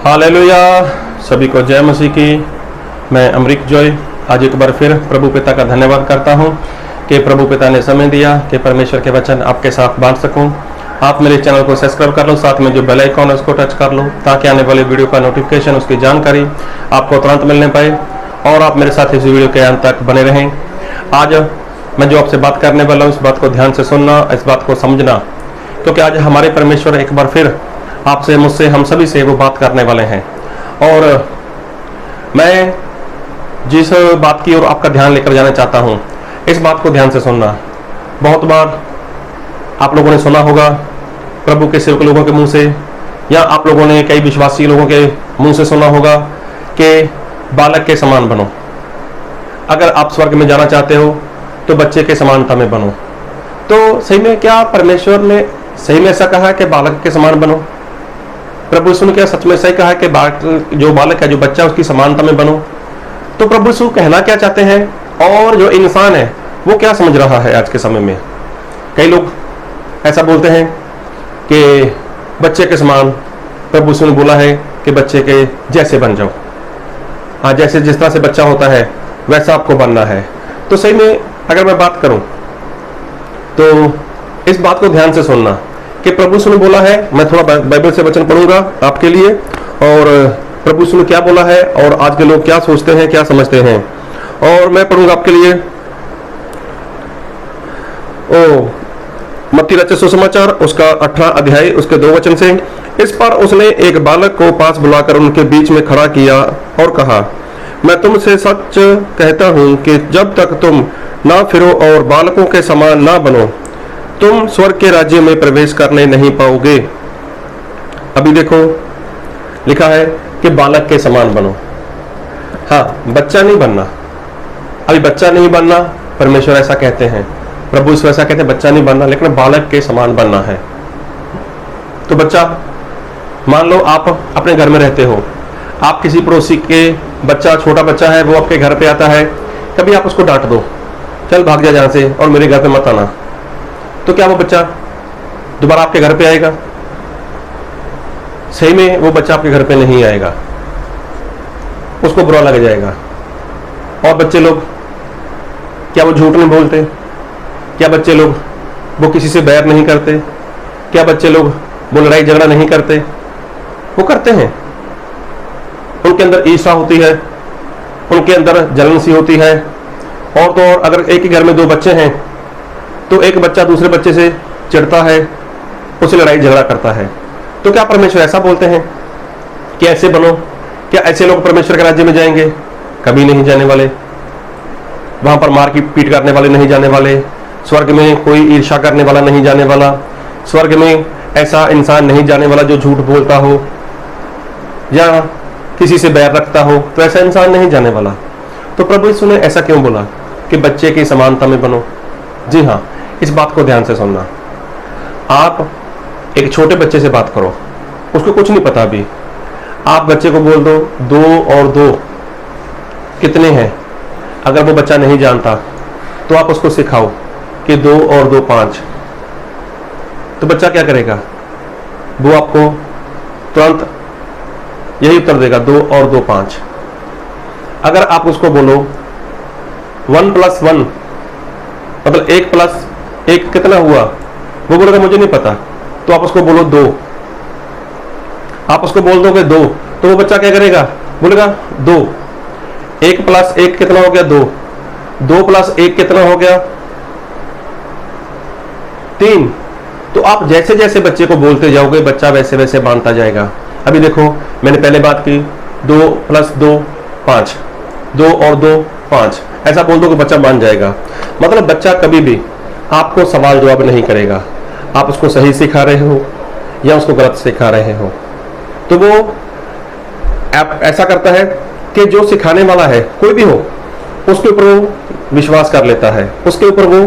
Hallelujah. सभी को जय मसीह की। मैं अमरीक जॉय आज एक बार फिर प्रभु पिता का धन्यवाद करता हूं कि प्रभु पिता ने समय दिया कि परमेश्वर के वचन आपके साथ बांट सकूं। आप मेरे चैनल को सब्सक्राइब कर लो, साथ में जो बेल आइकॉन है उसको टच कर लो ताकि आने वाले वीडियो का नोटिफिकेशन, उसकी जानकारी आपको तुरंत मिलने पाए और आप मेरे साथ इस वीडियो के अंत तक बने रहें। आज मैं जो आपसे बात करने वाला हूँ इस बात को ध्यान से सुनना, इस बात को समझना, क्योंकि आज हमारे परमेश्वर एक बार फिर आपसे, मुझसे, हम सभी से वो बात करने वाले हैं। और मैं जिस बात की ओर आपका ध्यान लेकर जाना चाहता हूँ, इस बात को ध्यान से सुनना। बहुत बार आप लोगों ने सुना होगा प्रभु के सेवक लोगों के मुंह से, या आप लोगों ने कई विश्वासी लोगों के मुंह से सुना होगा कि बालक के समान बनो। अगर आप स्वर्ग में जाना चाहते हो तो बच्चे के समानता में बनो। तो सही में क्या परमेश्वर ने सही में ऐसा कहा है कि बालक के समान बनो? प्रभु यीशु ने क्या सच में सही कहा है कि जो बालक है, जो बच्चा है, उसकी समानता में बनो? तो प्रभु यीशु कहना क्या चाहते हैं और जो इंसान है वो क्या समझ रहा है आज के समय में? कई लोग ऐसा बोलते हैं कि बच्चे के समान, प्रभु यीशु ने बोला है कि बच्चे के जैसे बन जाओ। हाँ, जैसे जिस तरह से बच्चा होता है वैसा आपको बनना है। तो सही में अगर मैं बात करूं तो इस बात को ध्यान से सुनना कि प्रभु यीशु ने बोला है। मैं थोड़ा बाइबल से वचन पढ़ूंगा आपके लिए, और प्रभु यीशु ने क्या बोला है और आज के लोग क्या सोचते हैं, क्या समझते हैं, और मैं पढ़ूंगा आपके लिए। मत्ती रचित सुसमाचार उसका 18 अध्याय उसके 2 वचन से। इस पर उसने एक बालक को पास बुलाकर उनके बीच में खड़ा किया और कहा, मैं तुमसे सच कहता हूं कि जब तक तुम ना फिरो और बालकों के समान ना बनो, तुम स्वर्ग के राज्य में प्रवेश करने नहीं पाओगे। अभी देखो लिखा है कि बालक के समान बनो। हाँ, बच्चा नहीं बनना। अभी बच्चा नहीं बनना, परमेश्वर ऐसा कहते हैं, प्रभु यीशु ऐसा कहते हैं, बच्चा नहीं बनना, लेकिन बालक के समान बनना है। तो बच्चा, मान लो आप अपने घर में रहते हो, आप किसी पड़ोसी के बच्चा, छोटा बच्चा है, वो आपके घर पे आता है, कभी आप उसको डांट दो, चल भाग जा यहाँ से और मेरे घर पे मत आना, तो क्या वो बच्चा दोबारा आपके घर पे आएगा? सही में वो बच्चा आपके घर पे नहीं आएगा, उसको बुरा लग जाएगा। और बच्चे लोग क्या वो झूठ नहीं बोलते? क्या बच्चे लोग वो किसी से बैर नहीं करते? क्या बच्चे लोग वो लड़ाई झगड़ा नहीं करते? वो करते हैं। उनके अंदर ईर्ष्या होती है, उनके अंदर जलन सी होती है। और तो और अगर एक ही घर में 2 बच्चे हैं तो एक बच्चा दूसरे बच्चे से चिढ़ता है, उससे लड़ाई झगड़ा करता है। तो क्या परमेश्वर ऐसा बोलते हैं कि ऐसे बनो? क्या ऐसे लोग परमेश्वर के राज्य में जाएंगे? कभी नहीं जाने वाले। वहां पर मार की पीट करने वाले नहीं जाने वाले। स्वर्ग में कोई ईर्ष्या करने वाला नहीं जाने वाला। स्वर्ग में ऐसा इंसान नहीं जाने वाला जो झूठ बोलता हो या किसी से बैर रखता हो, तो ऐसा इंसान नहीं जाने वाला। तो प्रभु यीशु ने ऐसा क्यों बोला कि बच्चे की समानता में बनो? जी हाँ, इस बात को ध्यान से सुनना। आप एक छोटे बच्चे से बात करो, उसको कुछ नहीं पता अभी। आप बच्चे को बोल दो 2 और 2 कितने हैं। अगर वो बच्चा नहीं जानता तो आप उसको सिखाओ कि 2 और 2 5। तो बच्चा क्या करेगा? वो आपको तुरंत यही उत्तर देगा, 2 और 2 5। अगर आप उसको बोलो 1 + 1 मतलब 1 + 1 कितना हुआ, वो बोलेगा मुझे नहीं पता, तो आप उसको बोलो 2। आप उसको बोल दोगे 2, तो वो बच्चा क्या करेगा? बोलेगा 2। 1 + 1 कितना हो गया? 2। 2 + 1 कितना हो गया? 3। तो आप जैसे जैसे बच्चे को बोलते जाओगे, बच्चा वैसे वैसे मानता जाएगा। अभी देखो, मैंने पहले बात की 2 + 2 5, 2 और 2 5, ऐसा बोल दो कि बच्चा मान जाएगा। मतलब बच्चा कभी भी आपको सवाल जवाब नहीं करेगा। आप उसको सही सिखा रहे हो या उसको गलत सिखा रहे हो, तो वो ऐसा करता है कि जो सिखाने वाला है, कोई भी हो, उसके ऊपर वो विश्वास कर लेता है। उसके ऊपर वो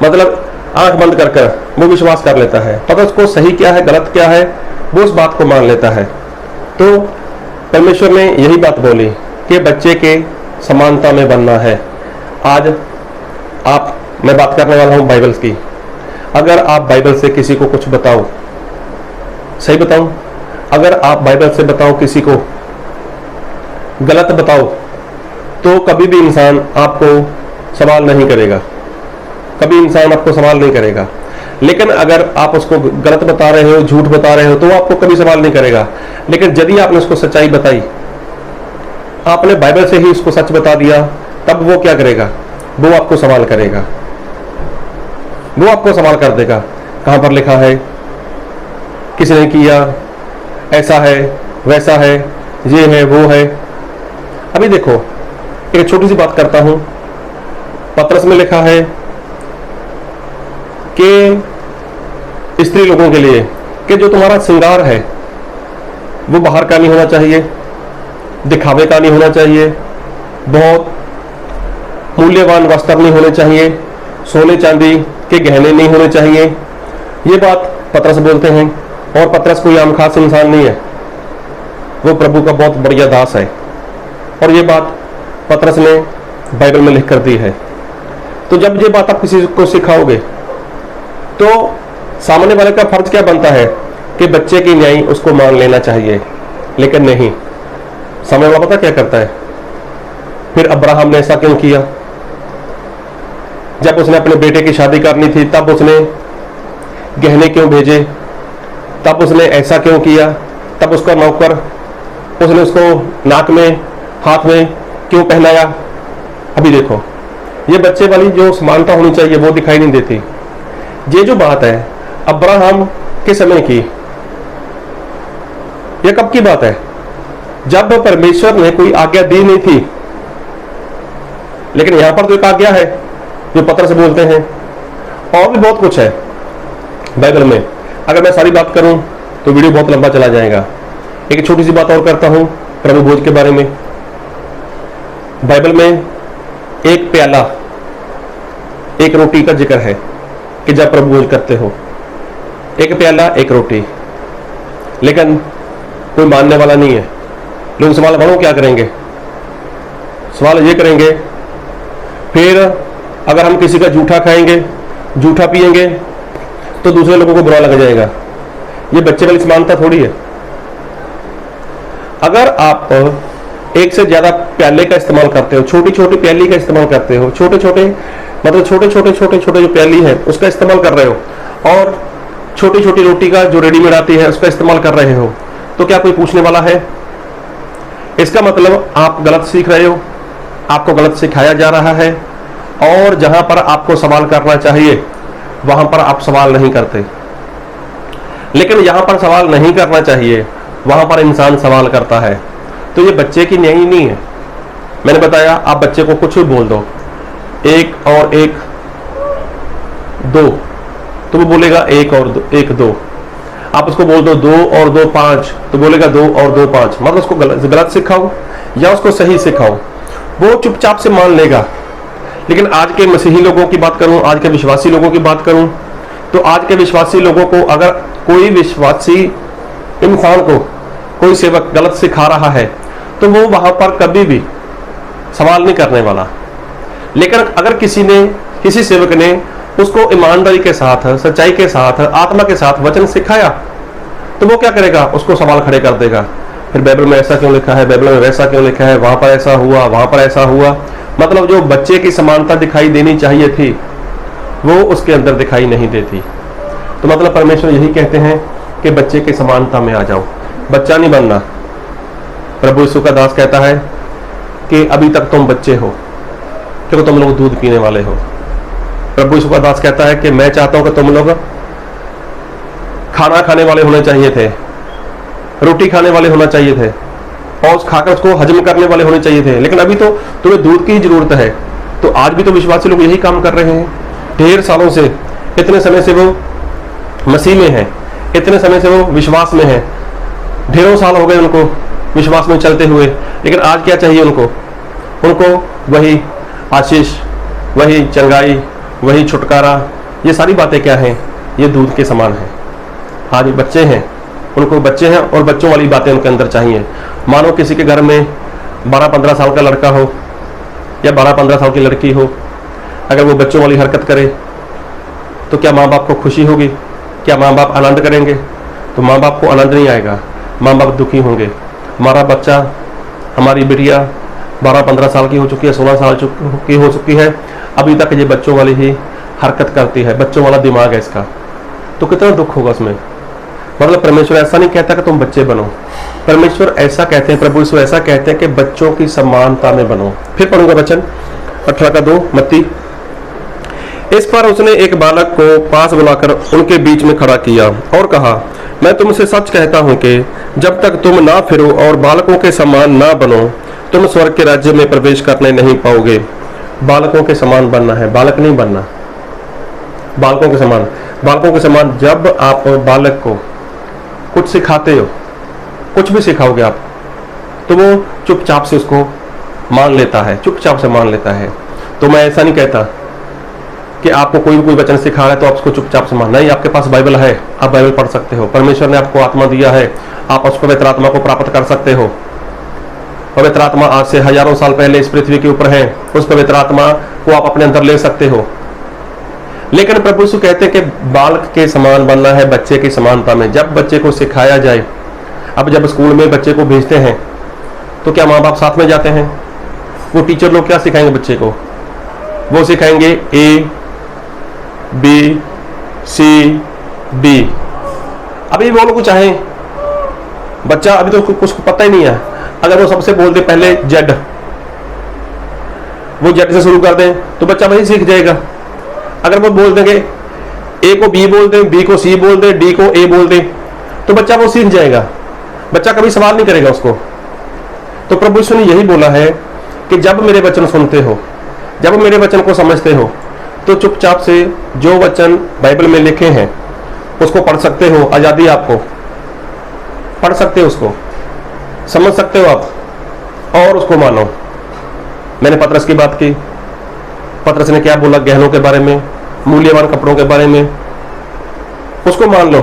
मतलब आंख बंद कर कर वो विश्वास कर लेता है। पता उसको सही क्या है, गलत क्या है, वो उस बात को मान लेता है। तो परमेश्वर ने यही बात बोली कि बच्चे के समानता में बनना है। आज मैं बात करने वाला हूं बाइबल की। अगर आप बाइबल से किसी को कुछ बताओ, सही बताऊं, अगर आप बाइबल से बताओ किसी को, गलत बताओ, तो कभी भी इंसान आपको सवाल नहीं करेगा, कभी इंसान आपको सवाल नहीं करेगा। लेकिन अगर आप उसको गलत बता रहे हो, झूठ बता रहे हो, तो वो आपको कभी सवाल नहीं करेगा। लेकिन यदि आपने उसको सच्चाई बताई, आपने बाइबल से ही उसको सच बता दिया, तब वो क्या करेगा? वो आपको सवाल करेगा, वो आपको सवाल कर देगा, कहां पर लिखा है, किसने किया, ऐसा है, वैसा है, ये है, वो है। अभी देखो, एक छोटी सी बात करता हूं। पत्रस में लिखा है कि स्त्री लोगों के लिए कि जो तुम्हारा श्रृंगार है वो बाहर का नहीं होना चाहिए, दिखावे का नहीं होना चाहिए, बहुत मूल्यवान वस्त्र नहीं होने चाहिए, सोने चांदी के गहने नहीं होने चाहिए। ये बात पत्रस बोलते हैं। और पत्रस कोई आम खास इंसान नहीं है, वो प्रभु का बहुत बढ़िया दास है। और ये बात पत्रस ने बाइबल में लिख कर दी है। तो जब ये बात आप किसी को सिखाओगे तो सामने वाले का फर्ज क्या बनता है कि बच्चे की न्याय उसको मान लेना चाहिए। लेकिन नहीं, सामने वाला पता क्या करता है? फिर अब्राहम ने ऐसा क्यों किया? जब उसने अपने बेटे की शादी करनी थी तब उसने गहने क्यों भेजे? तब उसने ऐसा क्यों किया? तब उसका नौकर उसने उसको नाक में, हाथ में क्यों पहनाया? अभी देखो, ये बच्चे वाली जो समानता होनी चाहिए वो दिखाई नहीं देती। ये जो बात है अब्राहम के समय की, ये कब की बात है? जब परमेश्वर ने कोई आज्ञा दी नहीं थी। लेकिन यहां पर तो एक आज्ञा है जो पत्रस बोलते हैं। और भी बहुत कुछ है बाइबल में। अगर मैं सारी बात करूं तो वीडियो बहुत लंबा चला जाएगा। एक छोटी सी बात और करता हूं प्रभु भोज के बारे में। बाइबल में एक प्याला, एक रोटी का जिक्र है कि जब प्रभु भोज करते हो, एक प्याला, एक रोटी। लेकिन कोई मानने वाला नहीं है। लोग सवाल करो क्या करेंगे? सवाल ये करेंगे, फिर अगर हम किसी का जूठा खाएंगे, जूठा पिएंगे तो दूसरे लोगों को बुरा लग जाएगा। ये बच्चे वाली समानता थोड़ी है। अगर आप एक से ज्यादा प्याले का इस्तेमाल करते हो, छोटी छोटी प्याली का इस्तेमाल करते हो, छोटे छोटे मतलब छोटे छोटे जो प्याली है उसका इस्तेमाल कर रहे हो, और छोटी छोटी रोटी का जो रेडीमेड आती है उसका इस्तेमाल कर रहे हो, तो क्या कोई पूछने वाला है? इसका मतलब आप गलत सीख रहे हो, आपको गलत सिखाया जा रहा है। और जहां पर आपको सवाल करना चाहिए वहां पर आप सवाल नहीं करते। लेकिन जहां पर सवाल नहीं करना चाहिए वहां पर इंसान सवाल करता है। तो ये बच्चे की न्याय नहीं है। मैंने बताया, आप बच्चे को कुछ भी बोल दो, एक और एक दो, तो वो बोलेगा एक और दो, एक दो। आप उसको बोल दो 2 और 2 5, तो बोलेगा 2 और 2 5। मतलब उसको गलत सिखाओ या उसको सही सिखाओ, वो चुपचाप से मान लेगा। लेकिन आज के मसीही लोगों की बात करूं, आज के विश्वासी लोगों की बात करूं, तो आज के विश्वासी लोगों को अगर कोई विश्वासी इंसान को कोई सेवक गलत सिखा रहा है तो वो वहां पर कभी भी सवाल नहीं करने वाला। लेकिन अगर किसी सेवक ने उसको ईमानदारी के साथ, सच्चाई के साथ, आत्मा के साथ वचन सिखाया, तो वो क्या करेगा? उसको सवाल खड़े कर देगा। फिर बाइबल में ऐसा क्यों लिखा है, बाइबल में वैसा क्यों लिखा है, वहां पर ऐसा हुआ, वहां पर ऐसा हुआ। मतलब जो बच्चे की समानता दिखाई देनी चाहिए थी वो उसके अंदर दिखाई नहीं देती। तो मतलब परमेश्वर यही कहते हैं कि बच्चे की समानता में आ जाओ, बच्चा नहीं बनना। प्रभु यीशु का दास कहता है कि अभी तक तुम बच्चे हो क्योंकि तुम लोग दूध पीने वाले हो। प्रभु यीशु का दास कहता है कि मैं चाहता हूं कि तुम लोग खाना खाने वाले होने चाहिए थे, रोटी खाने वाले होना चाहिए थे, और उस खाकर उसको हजम करने वाले होने चाहिए थे। लेकिन अभी तो तुम्हें दूध की ही जरूरत है। तो आज भी तो विश्वासी लोग यही काम कर रहे हैं। ढेर सालों से, इतने समय से वो मसीह में है, इतने समय से वो विश्वास में है, ढेरों साल हो गए उनको विश्वास में चलते हुए। लेकिन आज क्या चाहिए उनको वही आशीष, वही चंगाई, वही छुटकारा। ये सारी बातें क्या हैं? ये दूध के समान है। हाँ जी, बच्चे हैं, उनको बच्चे हैं और बच्चों वाली बातें उनके अंदर चाहिए। मानो किसी के घर में 12-15 साल का लड़का हो या 12-15 साल की लड़की हो, अगर वो बच्चों वाली हरकत करे तो क्या माँ बाप को खुशी होगी? क्या माँ बाप आनंद करेंगे? तो माँ बाप को आनंद नहीं आएगा। माँ बाप दुखी होंगे। हमारा बच्चा, हमारी बिटिया 12-15 साल की हो चुकी है, 16 साल की हो चुकी है, अभी तक ये बच्चों वाली ही हरकत करती है, बच्चों वाला दिमाग है इसका, तो कितना दुख होगा उसमें। मतलब परमेश्वर ऐसा नहीं कहता कि तुम बच्चे बनो, परमेश्वर ऐसा कहते हैं, प्रभु यीशु ऐसा कहते हैं कि बच्चों की समानता में बनो। फिर पढ़ूंगा वचन 18:2 मत्ती। इस पर उसने एक बालक को पास बुलाकर उनके बीच में खड़ा किया और कहा, मैं तुमसे सच कहता हूं कि जब तक तुम ना फिरो और बालकों के समान ना बनो, तुम स्वर्ग के राज्य में प्रवेश करने नहीं पाओगे। बालकों के समान बनना है, बालक नहीं बनना, बालकों के समान। बालकों के समान जब आप बालक को कुछ सिखाते हो, कुछ भी सिखाओगे आप, तो वो चुपचाप से उसको मान लेता है, चुपचाप से मान लेता है। तो मैं ऐसा नहीं कहता कि आपको कोई वचन सिखा रहा है तो आप उसको चुपचाप से मान, नहीं, आपके पास बाइबल है, आप बाइबल पढ़ सकते हो। परमेश्वर ने आपको आत्मा दिया है, आप उस पवित्र आत्मा को प्राप्त कर सकते हो। पवित्र आत्मा आज से हजारों साल पहले इस पृथ्वी के ऊपर है, उस पवित्र आत्मा को आप अपने अंदर ले सकते हो। लेकिन प्रभु यीशु कहते हैं कि बालक के समान बनना है, बच्चे की समानता में। जब बच्चे को सिखाया जाए, अब जब स्कूल में बच्चे को भेजते हैं तो क्या माँ बाप साथ में जाते हैं? वो टीचर लोग क्या सिखाएंगे बच्चे को? वो सिखाएंगे ABCD। अभी वो लोग चाहे, बच्चा अभी तो कुछ पता ही नहीं है, अगर वो सबसे बोल दे पहले Z, वो Z से शुरू कर दें तो बच्चा वही सीख जाएगा। अगर वो बोल देंगे A को B बोल दें, B को C बोल दें, D को A बोल दें, तो बच्चा वो सीख जाएगा, बच्चा कभी सवाल नहीं करेगा उसको। तो प्रभु यीशु ने यही बोला है कि जब मेरे वचन सुनते हो, जब मेरे वचन को समझते हो, तो चुपचाप से जो वचन बाइबल में लिखे हैं उसको पढ़ सकते हो। आजादी आपको, पढ़ सकते हो उसको, समझ सकते हो आप, और उसको मानो। मैंने पतरस की बात की, पतरस ने क्या बोला गहनों के बारे में, मूल्यवान कपड़ों के बारे में, उसको मान लो,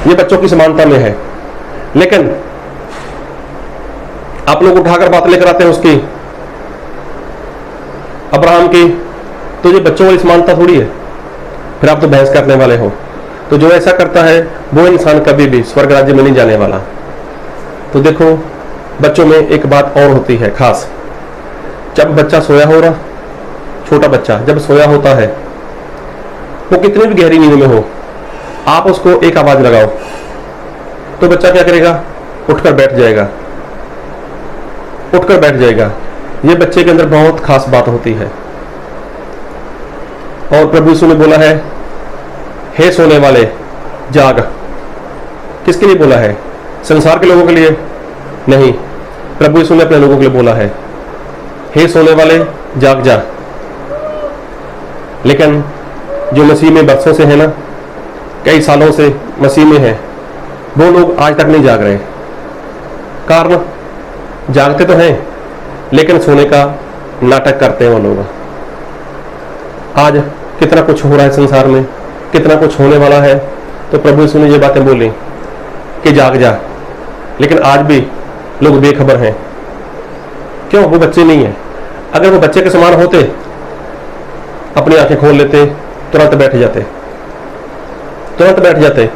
ये बच्चों की समानता में है। लेकिन आप लोग उठाकर बात लेकर आते हैं उसकी, अब्राहम की, तो ये बच्चों वाली समानता थोड़ी है, फिर आप तो बहस करने वाले हो। तो जो ऐसा करता है वो इंसान कभी भी स्वर्ग राज्य में नहीं जाने वाला। तो देखो, बच्चों में एक बात और होती है खास, जब बच्चा सोया हो रहा, छोटा बच्चा जब सोया होता है, वो कितनी भी गहरी नींद में हो, आप उसको एक आवाज लगाओ तो बच्चा क्या करेगा? उठकर बैठ जाएगा, उठकर बैठ जाएगा। ये बच्चे के अंदर बहुत खास बात होती है। और प्रभु यीशु ने बोला है, हे सोने वाले जाग। किसके लिए बोला है? संसार के लोगों के लिए नहीं, प्रभु यीशु ने अपने लोगों के लिए बोला है, हे सोने वाले जाग जा। लेकिन जो मसीह में बरसों से है ना, कई सालों से मसीह में है, वो लोग आज तक नहीं जाग रहे। कारण जागते तो हैं लेकिन सोने का नाटक करते हैं वो लोग। आज कितना कुछ हो रहा है संसार में, कितना कुछ होने वाला है, तो प्रभु यीशु ने ये बातें बोली कि जाग जा, लेकिन आज भी लोग बेखबर हैं। क्यों? वो बच्चे नहीं है। अगर वो बच्चे के समान होते, अपनी आंखें खोल लेते, तुरंत बैठ जाते, तुरंत बैठ जाते।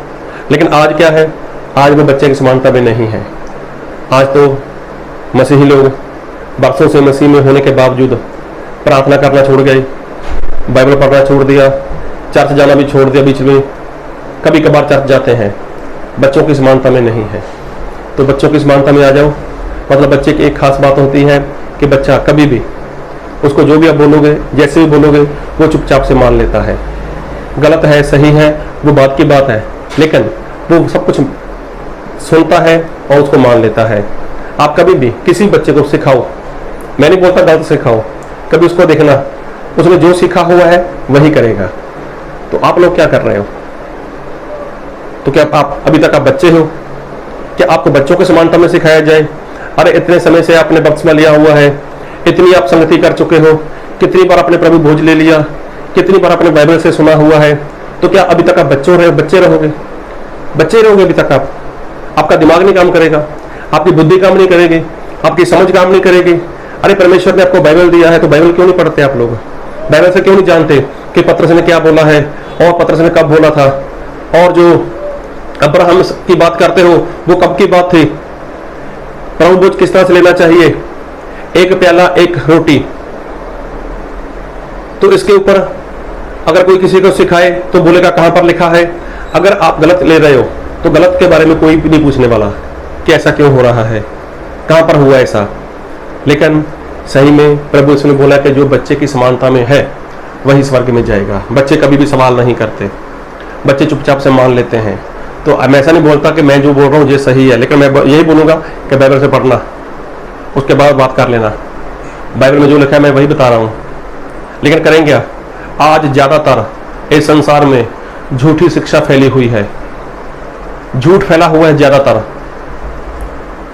लेकिन आज क्या है? आज वो बच्चे की समानता में नहीं है। आज तो मसीही लोग बरसों से मसीह में होने के बावजूद प्रार्थना करना छोड़ गए, बाइबल पढ़ना छोड़ दिया, चर्च जाना भी छोड़ दिया, बीच में कभी कभार चर्च जाते हैं, बच्चों की समानता में नहीं है। तो बच्चों की समानता में आ जाओ। मतलब बच्चे की एक खास बात होती है कि बच्चा कभी भी, उसको जो भी आप बोलोगे, जैसे भी बोलोगे, वो चुपचाप से मान लेता है। गलत है, सही है, वो बात की बात है, लेकिन वो सब कुछ सुनता है और उसको मान लेता है। आप कभी भी किसी बच्चे को सिखाओ, मैं नहीं बोलता गलत सिखाओ, कभी उसको देखना उसने जो सीखा हुआ है वही करेगा। तो आप लोग क्या कर रहे हो? तो क्या आप अभी तक आप बच्चे हो? क्या आपको बच्चों के समानता में सिखाया जाए? अरे इतने समय से आपने बपतिस्मा लिया हुआ है, इतनी आप संगति कर चुके हो, कितनी बार आपने प्रभु भोज ले लिया, कितनी बार आपने बाइबल से सुना हुआ है, तो क्या अभी तक आप बच्चे रहोगे? बच्चे रहोगे अभी तक आप? आपका दिमाग नहीं काम करेगा, आपकी बुद्धि काम नहीं करेगी, आपकी समझ काम नहीं करेगी। अरे परमेश्वर ने आपको बाइबल दिया है, तो बाइबल क्यों नहीं पढ़ते आप लोग? बाइबल से क्यों नहीं जानते कि पतरस ने क्या बोला है और पतरस ने कब बोला था? और जो अब्राहम की बात करते हो, वो कब की बात थी? प्रभु बोझ किस तरह से लेना चाहिए? एक प्याला एक रोटी। तो इसके ऊपर अगर कोई किसी को सिखाए तो बोलेगा कहां पर लिखा है? अगर आप गलत ले रहे हो तो गलत के बारे में कोई भी नहीं पूछने वाला कि ऐसा क्यों हो रहा है, कहां पर हुआ ऐसा। लेकिन सही में प्रभु यीशु ने बोला कि जो बच्चे की समानता में है वही स्वर्ग में जाएगा। बच्चे कभी भी सवाल नहीं करते, बच्चे चुपचाप से मान लेते हैं। तो मैं ऐसा नहीं बोलता कि मैं जो बोल रहा हूँ ये सही है, लेकिन मैं यही बोलूँगा कि बाइबल से पढ़ना, उसके बाद बात कर लेना। बाइबल में जो लिखा है मैं वही बता रहा हूँ। लेकिन करें क्या? आज ज़्यादातर इस संसार में झूठी शिक्षा फैली हुई है, झूठ फैला हुआ है ज़्यादातर।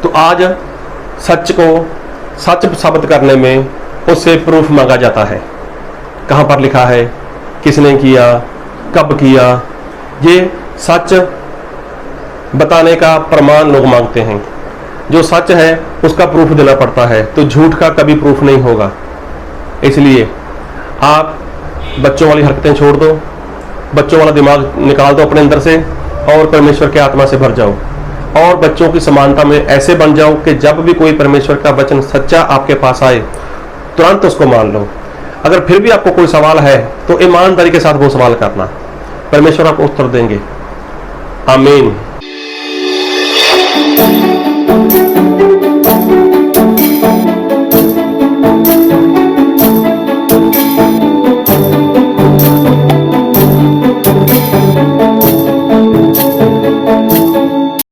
तो आज सच को सच साबित करने में उससे प्रूफ मांगा जाता है। कहाँ पर लिखा है, किसने किया, कब किया, ये सच बताने का प्रमाण लोग मांगते हैं। जो सच है उसका प्रूफ देना पड़ता है, तो झूठ का कभी प्रूफ नहीं होगा। इसलिए आप बच्चों वाली हरकतें छोड़ दो, बच्चों वाला दिमाग निकाल दो अपने अंदर से और परमेश्वर के आत्मा से भर जाओ और बच्चों की समानता में ऐसे बन जाओ कि जब भी कोई परमेश्वर का वचन सच्चा आपके पास आए तुरंत उसको मान लो। अगर फिर भी आपको कोई सवाल है तो ईमानदारी के साथ वो सवाल करना, परमेश्वर आपको उत्तर देंगे। आमीन।